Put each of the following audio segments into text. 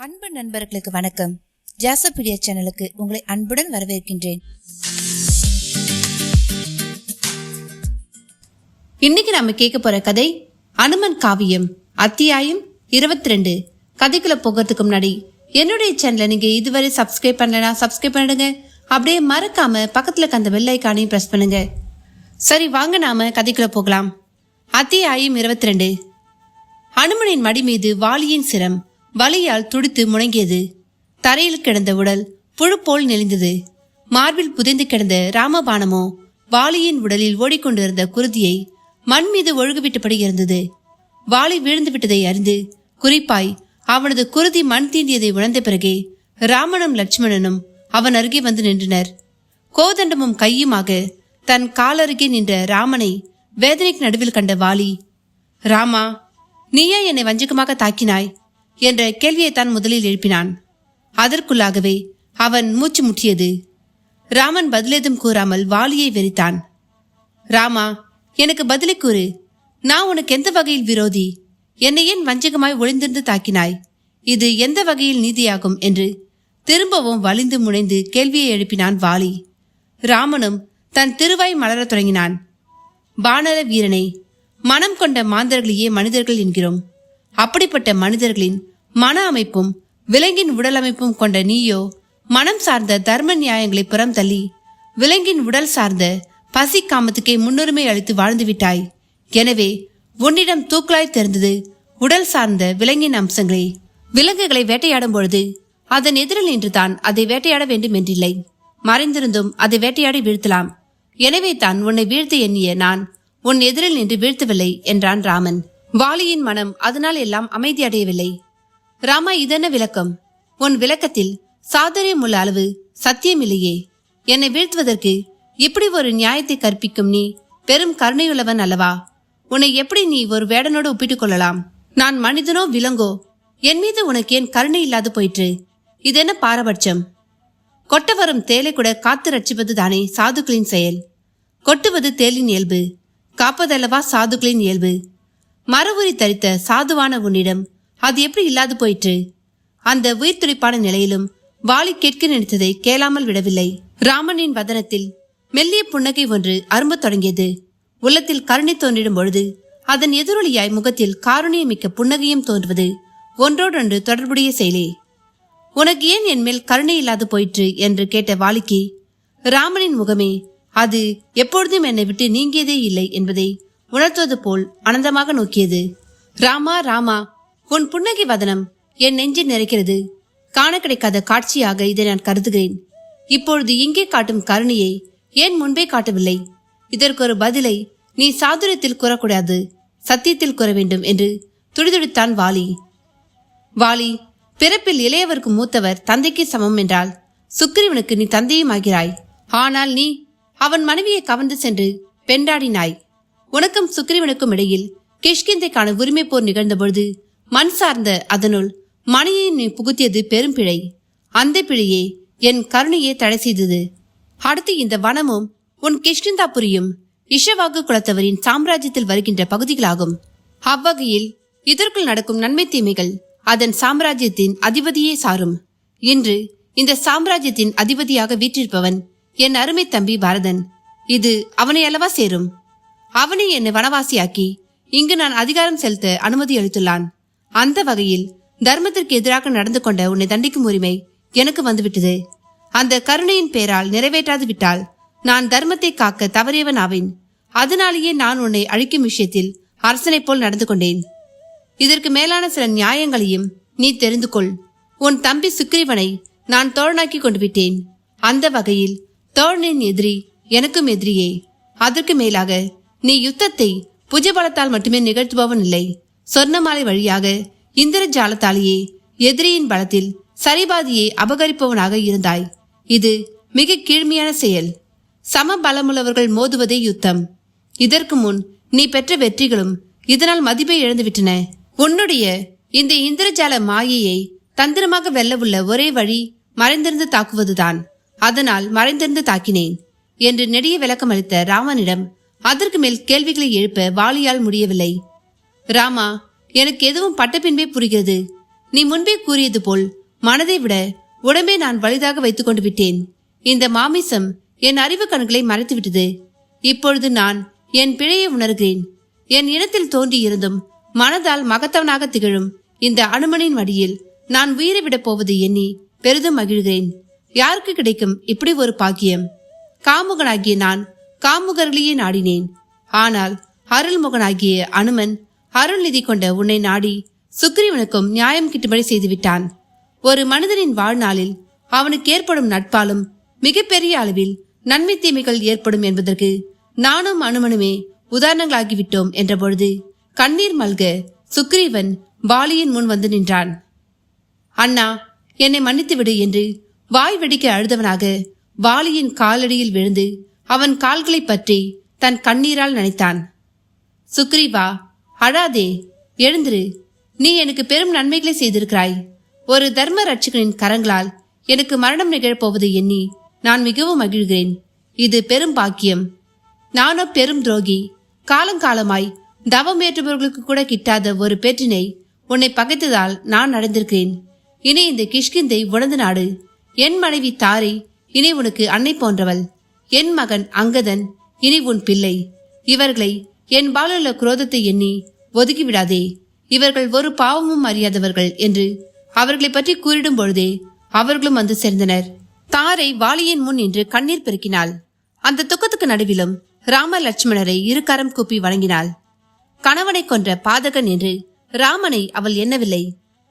அன்பு நண்பர்களுக்கு வணக்கம். ஜாசபீடியா சேனலுக்கு உங்களை அன்புடன் வரவேற்கின்றேன். இன்னைக்கு நாம கேட்க போற கதை அனுமன் காவியம் அத்தியாயம் 22. கதைக்குள்ள போகிறதுக்கு முன்னாடி என்னுடைய சேனலை நீங்க இதுவரை சப்ஸ்கிரைப் பண்ணலனா சப்ஸ்கிரைப் பண்ணிடுங்க. அப்படியே மறக்காம பக்கத்துல அந்த பெல் ஐகானையும் பிரஸ் பண்ணுங்க. சரி, வாங்க நாம கதைக்குள்ள போகலாம். அத்தியாயம் 22. அனுமனின் மடி மீது வாலியின் சிரம் வலியால் துடித்து முணங்கியது. தரையில் கிடந்த உடல் புழு போல் நெளிந்தது. மார்பில் புதைந்து கிடந்த ராமபானமோ வாலியின் உடலில் ஓடிக்கொண்டிருந்த குருதியை மண் மீது ஒழுகுவிட்டபடி இருந்தது. வாலி வீழ்ந்து விட்டதை அறிந்து குறிப்பாய் அவனது குருதி மண் தீண்டியதை உணர்ந்த பிறகே ராமனும் லட்சுமணனும் அவன் அருகே வந்து நின்றனர். கோதண்டமும் கையுமாக தன் காலருகே நின்ற ராமனை வேதனைக்கு நடுவில் கண்ட வாலி, ராமா, நீயே என்னை வஞ்சகமாக தாக்கினாய் என்ற கேள்வியை தான் முதலில் எழுப்பினான். அதற்குள்ளாகவே அவன் மூச்சு முட்டியது. ராமன் பதிலேதும் கூறாமல் வாலியை வெறித்தான். ராமா, எனக்கு பதிலை கூறு. நான் உனக்கு எந்த வகையில் விரோதி? என்னை ஏன் வஞ்சகமாய் ஒளிந்திருந்து தாக்கினாய்? இது எந்த வகையில் நீதியாகும் என்று திரும்பவும் வலிந்து முனைந்து கேள்வியை எழுப்பினான் வாலி. ராமனும் தன் திருவாய் மலரத் தொடங்கினான். வானர வீரனை, மனம் கொண்ட மாந்தர்களையே மனிதர்கள் என்கிறோம். அப்படிப்பட்ட மனிதர்களின் மன அமைப்பும் விலங்கின் உடல் அமைப்பும் கொண்ட நீயோ மனம் சார்ந்த தர்ம நியாயங்களை புறம் தள்ளி விலங்கின் உடல் சார்ந்த பசி காமத்துக்கே முன்னுரிமை அளித்து வாழ்ந்துவிட்டாய். எனவே உன்னிடம் தூக்கலாய் தெரிந்தது உடல் சார்ந்த விலங்கின் அம்சங்களை. விலங்குகளை வேட்டையாடும் பொழுது அதன் எதிரில் நின்றுதான் அதை வேட்டையாட வேண்டும் என்றில்லை. மறைந்திருந்தும் அதை வேட்டையாடி வீழ்த்தலாம். எனவே தான் உன்னை வீழ்த்த எண்ணிய நான் உன் எதிரில் நின்று வீழ்த்தவில்லை என்றான் ராமன். வாலியின் மனம் அதனால் எல்லாம் அமைதி அடையவில்லை. ராமா, இதென்ன விளக்கம்? உன் விளக்கத்தில் சாதுரியம் உள்ள அளவு சத்தியமில்லையே. என்னை வீழ்த்துவதற்கு இப்படி ஒரு நியாயத்தை கற்பிக்கும் நீ பெரும் கருணையுள்ளவன் அல்லவா? உன்னை எப்படி நீ ஒரு வேடனோடு ஒப்பிட்டுக் கொள்ளலாம்? நான் மனிதனோ விலங்கோ? என் மீது உனக்கு ஏன் கருணை இல்லாது போயிற்று? இதென்ன பாரபட்சம்? கொட்ட வரும் தேலை கூட காத்து ரட்சிப்பது தானே சாதுக்களின் செயல். கொட்டுவது தேலின் இயல்பு, காப்பதல்லவா சாதுக்களின் இயல்பு. மரவுரி தரித்த சாதுவான உன்னிடம் அது எப்படி இல்லாது போயிற்று? அந்த உயிர் துடிப்பான நிலையிலும் வாலி கேட்க நினைத்ததை கேளாமல் விடவில்லை. ராமனின் வதனத்தில் மெல்லிய புன்னகை ஒன்று அரும்பத் தொடங்கியது. உள்ளத்தில் கருணை தோன்றிடும் பொழுது அதன் எதிரொலியாய் முகத்தில் காருண்யமிக்க புன்னகையும் தோன்றுவது ஒன்றோடொன்று தொடர்புடைய செயலே. உனக்கு ஏன் என் மேல் கருணை இல்லாது போயிற்று என்று கேட்ட வாலிக்கு ராமனின் முகமே அது எப்பொழுதும் என்னை விட்டு நீங்கியதே இல்லை என்பதை உணர்த்துவது போல் ஆனந்தமாக நோக்கியது. ராமா, ராமா, உன் புன்னகை வதனம் என் நெஞ்சில் நிறைக்கிறது. காண கிடைக்காத காட்சியாக இதை நான் கருதுகிறேன். இப்பொழுது இங்கே காட்டும் கருணையை ஏன் முன்பே காட்டவில்லை? இதற்கு ஒரு பதிலை நீ சாதுரியத்தில் கூறக்கூடாது, சத்தியத்தில் கூற வேண்டும் என்று துடிதுடித்தான் வாலி. வாலி, பிறப்பில் இளையவருக்கு மூத்தவர் தந்தைக்கு சமம் என்றால் சுக்கிரீவனுக்கு நீ தந்தையும் ஆகிறாய். ஆனால் நீ அவன் மனைவியை கவர்ந்து சென்று பெண்டாடினாய். உனக்கும் சுக்கிரீவனுக்கும் இடையில் கிஷ்கிந்தைக்கான உரிமை போர் நிகழ்ந்த பொழுது மண் சார்ந்த அதனுள் மனையை நீ புகுத்தியது பெரும் பிழை. அந்த பிழையே என் கருணையை தடை செய்தது. அடுத்து இந்த வனமும் உன் கிஷ்கிந்தாபுரியும் இஷவாகு குலத்தவரின் சாம்ராஜ்யத்தில் வருகின்ற பகுதிகளாகும். அவ்வகையில் இதற்குள் நடக்கும் நன்மை தீமைகள் அதன் சாம்ராஜ்யத்தின் அதிபதியே சாரும். இன்று இந்த சாம்ராஜ்யத்தின் அதிபதியாக வீற்றிருப்பவன் என் அருமை தம்பி பரதன். இது அவனை அல்லவா சேரும். அவனை என்னை வனவாசியாக்கி இங்கு நான் அதிகாரம் செலுத்த அனுமதி அளித்துள்ளான். அந்த வகையில் தர்மத்திற்கு எதிராக நடந்து கொண்ட உன்னை தண்டிக்கும் உரிமை எனக்கு வந்துவிட்டது. அந்த கருணையின் பெயரால் நிறைவேற்றாது விட்டால் நான் தர்மத்தை காக்க தவறியவன் ஆவேன். அதனாலேயே நான் உன்னை அழிக்கும் விஷயத்தில் அரசனை போல் நடந்து கொண்டேன். இதற்கு மேலான சில நியாயங்களையும் நீ தெரிந்து கொள். உன் தம்பி சுக்கிரீவனை நான் தோழனாக்கி கொண்டு விட்டேன். அந்த வகையில் தோழனின் எதிரி எனக்கும் எதிரியே. அதற்கு மேலாக நீ யுத்தத்தை புஜபலத்தால் மட்டுமே நிகழ்த்துபவன் இல்லை. சொர்ணமாலை வழியாக இந்திரஜாலத்தாலேயே எதிரியின் பலத்தில் சரிபாதியை அபகரிப்பவனாக இருந்தாய். இது மிக கீழ்மையான செயல். சம பலமுள்ளவர்கள் மோதுவதே யுத்தம். இதற்கு முன் நீ பெற்ற வெற்றிகளும் இதனால் மதிப்பை இழந்துவிட்டன. உன்னுடைய இந்த இந்திரஜால மாயையை தந்திரமாக வெல்ல உள்ள ஒரே வழி மறைந்திருந்து தாக்குவதுதான். அதனால் மறைந்திருந்து தாக்கினேன் என்று நெடிய விளக்கம் அளித்த ராமனிடம் அதற்கு மேல் கேள்விகளை எழுப்ப வாலியால் முடியவில்லை. ராமா, எனக்கு எதுவும் பட்ட பின்பே புரிகிறது. நீ முன்பே கூறியது போல் மனதை விட உடம்பை நான் வலிதாக வைத்துக் கொண்டு விட்டேன். இந்த மாமிசம் என் அறிவு கண்களை மறைத்துவிட்டது. இப்பொழுது நான் என் பிழையை உணர்கிறேன். என் இனத்தில் தோன்றியிருந்தும் மனதால் மகத்தவனாக திகழும் இந்த அனுமனின் மடியில் நான் உயிரை விடப் போவது எண்ணி பெரிதும் மகிழ்கிறேன். யாருக்கு கிடைக்கும் இப்படி ஒரு பாக்கியம்? காமுகனாகிய நான் காமுகர்களையே நாடினேன். ஆனால் அருள்முகனாகிய அனுமன் அருள்நிதி கொண்ட உன்னை நாடி சுக்ரீவனுக்கும் நியாயம் கிட்டும்படி செய்துவிட்டான். ஒரு மனிதனின் வாழ்நாளில் அவனுக்கு ஏற்படும் நட்பாலும் மிகப்பெரிய அளவில் நன்மை தீமைகள் ஏற்படும் என்பதற்கு நானும் அனுமனுமே உதாரணங்களாகிவிட்டோம் என்ற பொழுது கண்ணீர் மல்க சுக்ரீவன் வாலியின் முன் வந்து நின்றான். அண்ணா, என்னை மன்னித்துவிடு என்று வாய் வெடிக்க அழுதவனாக வாலியின் காலடியில் விழுந்து அவன் கால்களை பற்றி தன் கண்ணீரால் நனைத்தான். சுக்ரீவா, அழாதே, எழுந்திரு. நீ எனக்கு பெரும் நன்மைகளை செய்திருக்கிறாய். ஒரு தர்ம ரட்சகனின் கரங்களால் எனக்கு மரணம் நிகழப்போவதை எண்ணி நான் மிகவும் மகிழ்கிறேன். இது பெரும் பாக்கியம். நானோ பெரும் துரோகி. காலங்காலமாய் தவம் ஏற்றுபவர்களுக்கு கூட கிட்டாத ஒரு பேற்றினை உன்னை பகைத்ததால் நான் அடைந்திருக்கிறேன். இனி இந்த கிஷ்கிந்தை உணர்ந்து நாடு. என் மனைவி தாரை இனி உனக்கு அன்னை போன்றவள். என் மகன் அங்கதன் இனி உன் பிள்ளை. இவர்களை என் பாலுள்ள குரோதத்தை எண்ணி ஒதுக்கிவிடாதே. இவர்கள் ஒரு பாவமும் அறியாதவர்கள் என்று அவர்களை பற்றி கூறிடும் பொழுதே அவர்களும் வந்து சேர்ந்தனர். தாரை வாலியின் முன் நின்று கண்ணீர் பெருக்கினாள். அந்த துக்கத்துக்கு நடுவிலும் ராம லட்சுமணரை இரு கரம் கூப்பி வணங்கினாள். கணவனை கொன்ற பாதகன் என்று ராமனை அவள் எண்ணவில்லை.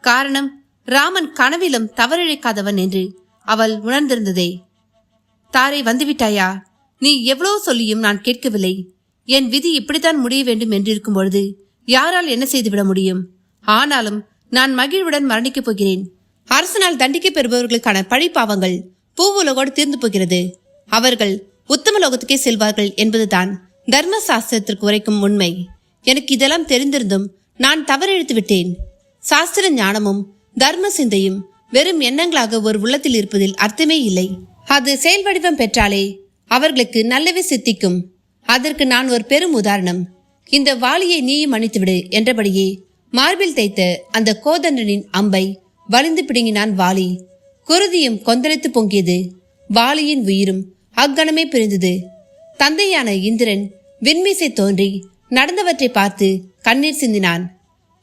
காரணம், ராமன் கனவிலும் தவறிழைக்காதவன் என்று அவள் உணர்ந்திருந்ததே. தாரை, வந்துவிட்டாயா? நீ எவ்வளவு சொல்லியும் நான் கேட்கவில்லை. என் விதி இப்படித்தான் முடிய வேண்டும் என்றிருக்கும் பொழுது யாரால் என்ன செய்துவிட முடியும்? ஆனாலும் நான் மகிழ்வுடன் மரணிக்கப் போகிறேன். அரசனால் தண்டிக்க பெறுபவர்களுக்கான பழி பாவங்கள் பூவுலகோடு தீர்ந்து போகிறது. அவர்கள் உத்தம லோகத்துக்கே செல்வார்கள் என்பதுதான் தர்ம சாஸ்திரத்திற்கு உரைக்கும் உண்மை. எனக்கு இதெல்லாம் தெரிந்திருந்தும் நான் தவறிழைத்து விட்டேன். சாஸ்திர ஞானமும் தர்ம சிந்தையும் வெறும் எண்ணங்களாக ஒரு உள்ளத்தில் இருப்பதில் அர்த்தமே இல்லை. அது செயல் வடிவம் பெற்றாலே அவர்களுக்கு நல்லவே சித்திக்கும். அதற்கு நான் ஒரு பெரும் உதாரணம். இந்த வாலியை நீயும் மன்னித்துவிடு என்றபடியே மார்பில் தைத்த அந்த கோதண்டனின் அம்பை வலிந்து பிடுங்கினான் வாலி. குருதியும் கொந்தளித்து பொங்கியது. வாலியின் உயிரும் அக்கணமே பிரிந்தது. தந்தையான இந்திரன் விண்மீசை தோன்றி நடந்தவற்றை பார்த்து கண்ணீர் சிந்தினான்.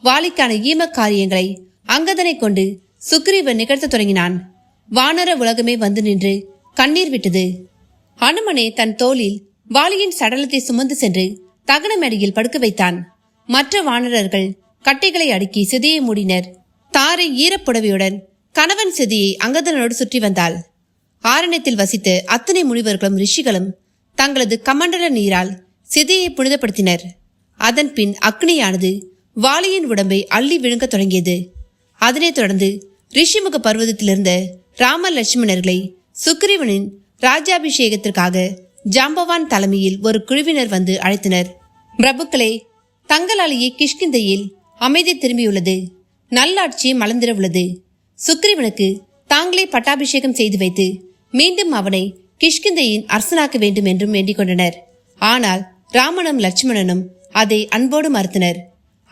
வாலிக்கான ஈம காரியங்களை அங்கதனை கொண்டு சுக்ரீவன் நிகழ்த்த தொடங்கினான். வானர உலகமே வந்து நின்று கண்ணீர் விட்டது. அனுமனே தன் தோளில் வாலியின் சடலத்தை சுமந்து சென்று தகன மேடையில் படுக்க வைத்தான். மற்ற வானரர்கள் கட்டைகளை அடுக்கி சிதையை மூடினர். தாரை ஈரப்புடவையுடன் கணவன் சிதையை அங்கதனோடு சுற்றி வந்தாள். ஆரண்யத்தில் வசித்த அத்தனை முனிவர்களும் ரிஷிகளும் தங்களது கமண்டல நீரால் சிதையை புனிதப்படுத்தினர். அதன் பின் அக்னியானது வாலியின் உடம்பை அள்ளி விழுங்க தொடங்கியது. அதனைத் தொடர்ந்து ரிஷிமுக பர்வதத்திலிருந்த ராம லட்சுமணர்களை சுக்ரீவனின் ராஜாபிஷேகத்திற்காக ஜாம்பவான் தலைமையில் ஒரு குழுவினர் வந்து அழைத்தனர். பிரபுக்களே, தங்களாலேயே கிஷ்கிந்தையில் அமைதி திரும்பியுள்ளது. நல்லாட்சி மலர்ந்திட உள்ளது. சுக்ரீவனுக்கு தாங்களே பட்டாபிஷேகம் செய்து வைத்து மீண்டும் அவனை கிஷ்கிந்தையின் அரசனாக்க வேண்டும் என்றும் வேண்டிக் கொண்டனர். ஆனால் ராமனும் லட்சுமணனும் அதை அன்போடு மறுத்தனர்.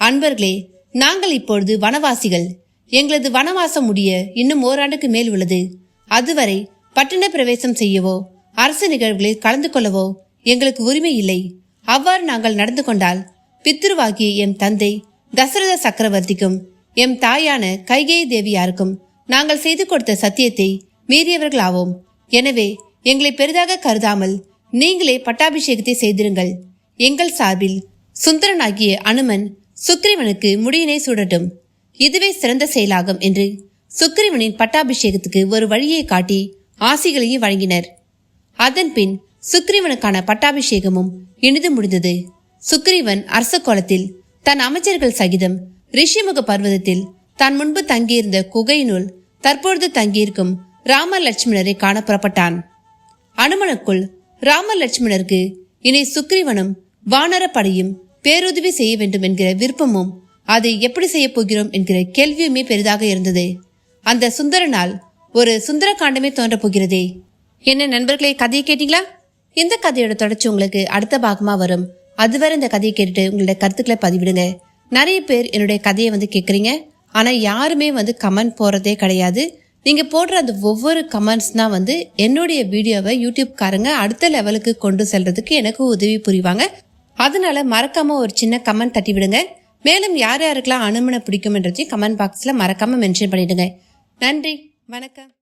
அன்பர்களே, நாங்கள் இப்பொழுது வனவாசிகள். எங்களது வனவாசம் முடிய இன்னும் ஓராண்டுக்கு மேல் உள்ளது. அதுவரை பட்டண பிரவேசம் செய்யவோ அரசு நிகழ்வுகளில் கலந்து கொள்ளவோ எங்களுக்கு உரிமை இல்லை. அவ்வாறு நாங்கள் நடந்து கொண்டால் பித்ருவாகிய எம் தந்தை தசரத சக்கரவர்த்திக்கும் எம் தாயான கைகேயி தேவியாருக்கும் நாங்கள் செய்து கொடுத்த சத்தியத்தை மீறியவர்கள் ஆவோம். எனவே எங்களை பெரிதாக கருதாமல் நீங்களே பட்டாபிஷேகத்தை செய்திருங்கள். எங்கள் சார்பில் சுந்தரனாகிய அனுமன் சுக்ரீவனுக்கு முடியினை சூடட்டும். இதுவே சிறந்த செயலாகும் என்று சுக்ரீவனின் பட்டாபிஷேகத்துக்கு ஒரு வழியை காட்டி ஆசிகளையும் வழங்கினர். அதன் பின் சுக்ரீவனுக்கான பட்டாபிஷேகமும் இனிது முடிந்தது. சுக்ரீவன் அரச கோலத்தில் தன் அமைச்சர்கள் சகிதம் ரிஷிமுக பர்வதத்தில் தான் முன்பு தங்கியிருந்த குகையினுள் தற்பொழுது தங்கியிருக்கும் ராம லட்சுமணரை காண புறப்பட்டான். அனுமனுக்குள் ராம லட்சுமணருக்கு இனி சுக்ரீவனும் வானர படையும் பேருதவி செய்ய வேண்டும் என்கிற விருப்பமும் அதை எப்படி செய்ய போகிறோம் என்கிற கேள்வியுமே பெரிதாக இருந்தது. அந்த சுந்தரனால் ஒரு சுந்தர காண்டமே தோன்றப் போகிறதே. என்ன நண்பர்களே, கதையை கேட்டீங்களா? இந்த கதையோட தொடர்ச்சி உங்களுக்கு அடுத்த பாகமா வரும். அதுவரை இந்த கதையை கேட்டுட்டு உங்களுடைய கருத்துக்களை பதிவிடுங்க. நிறைய பேர் என்னுடைய கதையை கேட்குறீங்க. ஆனால் யாருமே வந்து கமெண்ட் போடுறதே கிடையாது. நீங்கள் போடுற அந்த ஒவ்வொரு கமெண்ட்ஸ் தான் வந்து என்னுடைய வீடியோவை யூடியூப்காரங்க அடுத்த லெவலுக்கு கொண்டு செல்றதுக்கு எனக்கு உதவி புரிவாங்க. அதனால மறக்காமல் ஒரு சின்ன கமெண்ட் தட்டி விடுங்க. மேலும் யார் யாருக்கெல்லாம் அனுமனை பிடிக்கும்ன்றதையும் கமெண்ட் பாக்ஸில் மறக்காமல் மென்ஷன் பண்ணிவிடுங்க. நன்றி, வணக்கம்.